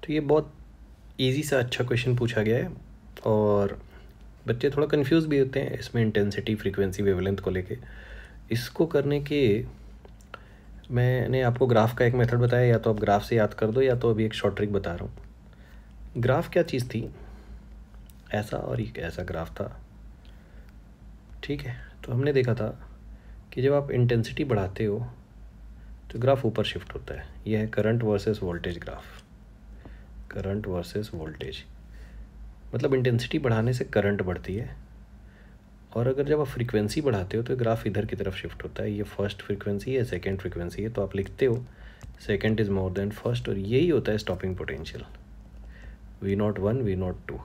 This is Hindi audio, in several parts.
तो ये बहुत इजी सा अच्छा क्वेश्चन पूछा गया है और बच्चे थोड़ा कंफ्यूज भी होते हैं इसमें इंटेंसिटी फ्रीक्वेंसी वेवलेंथ को लेके। इसको करने के मैंने आपको ग्राफ का एक मेथड बताया, या तो आप ग्राफ से याद कर दो या तो अभी एक शॉर्ट ट्रिक बता रहा हूँ। ग्राफ क्या चीज़ थी, ऐसा और एक ऐसा ग्राफ था, ठीक है। तो हमने देखा था कि जब आप इंटेंसिटी बढ़ाते हो तो ग्राफ ऊपर शिफ्ट होता है। यह है current versus voltage graph. Current versus voltage मतलब इंटेंसिटी बढ़ाने से करंट बढ़ती है, और अगर जब आप फ्रीक्वेंसी बढ़ाते हो तो ग्राफ इधर की तरफ शिफ्ट होता है। ये फर्स्ट फ्रीक्वेंसी है, सेकंड फ्रीक्वेंसी है, तो आप लिखते हो second is more than first, और यही होता है स्टॉपिंग पोटेंशियल V01 V02।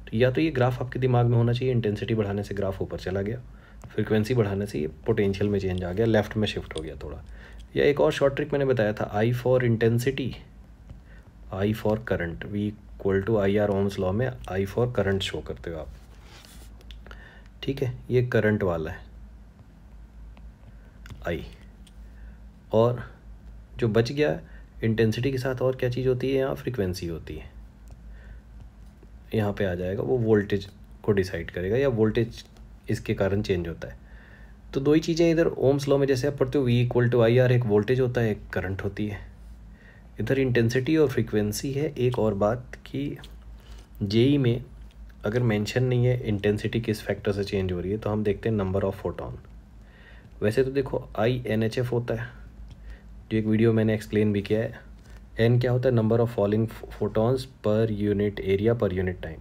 तो या तो ये ग्राफ आपके दिमाग में होना चाहिए, इंटेंसिटी बढ़ाने से ग्राफ ऊपर चला गया, फ्रीक्वेंसी बढ़ाने से ये पोटेंशियल में चेंज आ गया, लेफ्ट में शिफ्ट हो गया थोड़ा। या एक और शॉर्ट ट्रिक मैंने बताया था, I for intensity, I for current, V equal to IR Ohm's law में I फॉर करंट शो करते हो आप, ठीक है। ये करंट वाला है I, और जो बच गया इंटेंसिटी के साथ और क्या चीज़ होती है, यहाँ फ्रीक्वेंसी होती है। यहाँ पे आ जाएगा, वो वोल्टेज को डिसाइड करेगा, या वोल्टेज इसके कारण चेंज होता है। तो दो ही चीज़ें इधर ओम्स लॉ में जैसे आप पढ़ते हो, V इक्वल टू IR, एक वोल्टेज होता है, एक करंट होती है। इधर इंटेंसिटी और फ्रीक्वेंसी है। एक और बात कि जेई में अगर मेंशन नहीं है इंटेंसिटी किस फैक्टर से चेंज हो रही है, तो हम देखते हैं नंबर ऑफ फोटोन। वैसे तो देखो INHF होता है, जो एक वीडियो मैंने एक्सप्लेन भी किया है। N क्या होता है, number of falling photons per unit area per unit time.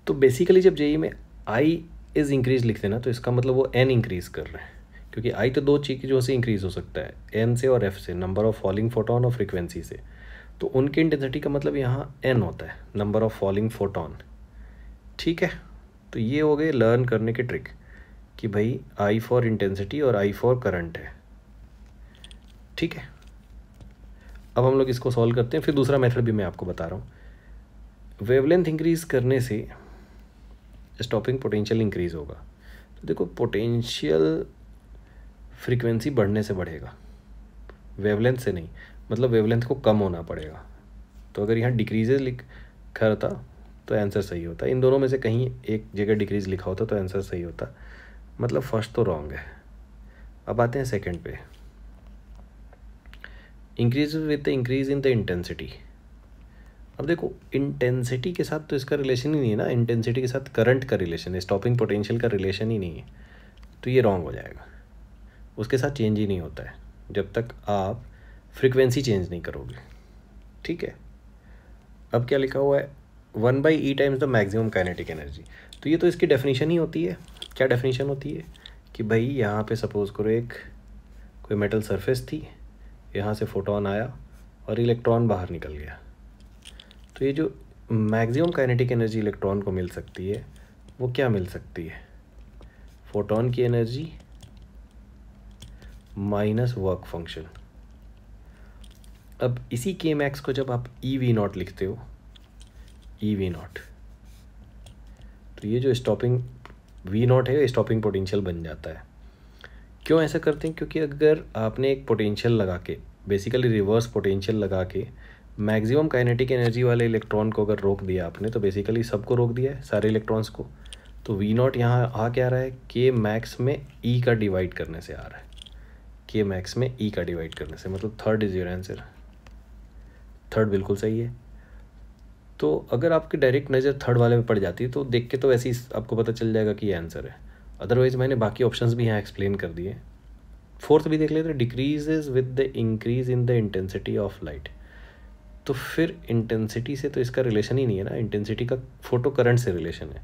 तो बेसिकली जब जेई में I इज़ इंक्रीज लिखते हैं ना, तो इसका मतलब वो N इंक्रीज कर रहे हैं, क्योंकि I तो दो चीज़ों से इंक्रीज हो सकता है, N से और F से, नंबर ऑफ फॉलिंग फोटॉन और फ्रीक्वेंसी से। तो उनकी इंटेंसिटी का मतलब यहाँ N होता है, नंबर ऑफ फॉलिंग फोटॉन, ठीक है। तो ये हो गए लर्न करने के ट्रिक कि भाई I फॉर इंटेंसिटी और I फॉर करंट है, ठीक है। अब हम लोग इसको सॉल्व करते हैं। फिर दूसरा मेथड भी मैं आपको बता रहा हूँ। वेवलेंथ इंक्रीज करने से स्टॉपिंग पोटेंशियल इंक्रीज होगा। तो देखो पोटेंशियल फ्रीक्वेंसी बढ़ने से बढ़ेगा, वेवलेंथ से नहीं, मतलब वेवलेंथ को कम होना पड़ेगा। तो अगर यहाँ डिक्रीजेज लिखा होता तो आंसर सही होता, इन दोनों में से कहीं एक जगह डिक्रीज लिखा होता तो आंसर सही होता, मतलब फर्स्ट तो रॉन्ग है। अब आते हैं सेकंड पे, increase with the increase in the intensity. अब देखो इंटेंसिटी के साथ तो इसका रिलेशन ही नहीं है ना, इंटेंसिटी के साथ करंट का रिलेशन है, स्टॉपिंग पोटेंशियल का रिलेशन ही नहीं है, तो ये रॉन्ग हो जाएगा। उसके साथ चेंज ही नहीं होता है जब तक आप फ्रीक्वेंसी चेंज नहीं करोगे, ठीक है। अब क्या लिखा हुआ है, 1/E times the maximum kinetic energy. तो ये तो इसकी डेफिनेशन ही होती है। क्या डेफिनेशन होती है कि भाई यहाँ पे सपोज करो एक कोई मेटल सरफेस थी, यहाँ से फोटोन आया और इलेक्ट्रॉन बाहर निकल गया। तो ये जो मैक्सिमम काइनेटिक एनर्जी इलेक्ट्रॉन को मिल सकती है, वो क्या मिल सकती है, फोटोन की एनर्जी माइनस वर्क फंक्शन। अब इसी के मैक्स को जब आप EV0 लिखते हो, EV0, तो ये जो स्टॉपिंग V0 है स्टॉपिंग पोटेंशियल बन जाता है। क्यों ऐसा करते हैं, क्योंकि अगर आपने एक पोटेंशियल लगा के, बेसिकली रिवर्स पोटेंशियल लगा के मैक्सिमम काइनेटिक एनर्जी वाले इलेक्ट्रॉन को अगर रोक दिया आपने, तो बेसिकली सबको रोक दिया है, सारे इलेक्ट्रॉन्स को। तो V0 यहाँ आ क्या रहा है, के मैक्स में E का डिवाइड करने से आ रहा है, के मैक्स में E का डिवाइड करने से, मतलब third is your answer. Third बिल्कुल सही है। तो अगर आपकी डायरेक्ट नज़र थर्ड वाले में पड़ जाती है तो देख के तो ऐसे ही आपको पता चल जाएगा कि ये आंसर है। अदरवाइज मैंने बाकी ऑप्शंस भी यहाँ एक्सप्लेन कर दिए। फोर्थ भी देख लेते, decreases with the increase in the intensity of light. तो फिर इंटेंसिटी से तो इसका रिलेशन ही नहीं है ना, इंटेंसिटी का फोटो करंट से रिलेशन है।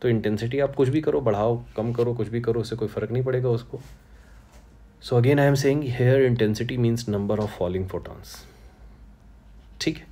तो इंटेंसिटी आप कुछ भी करो, बढ़ाओ कम करो, कुछ भी करो, उससे कोई फ़र्क नहीं पड़ेगा उसको। So again I am saying here intensity means number of falling photons, ठीक है।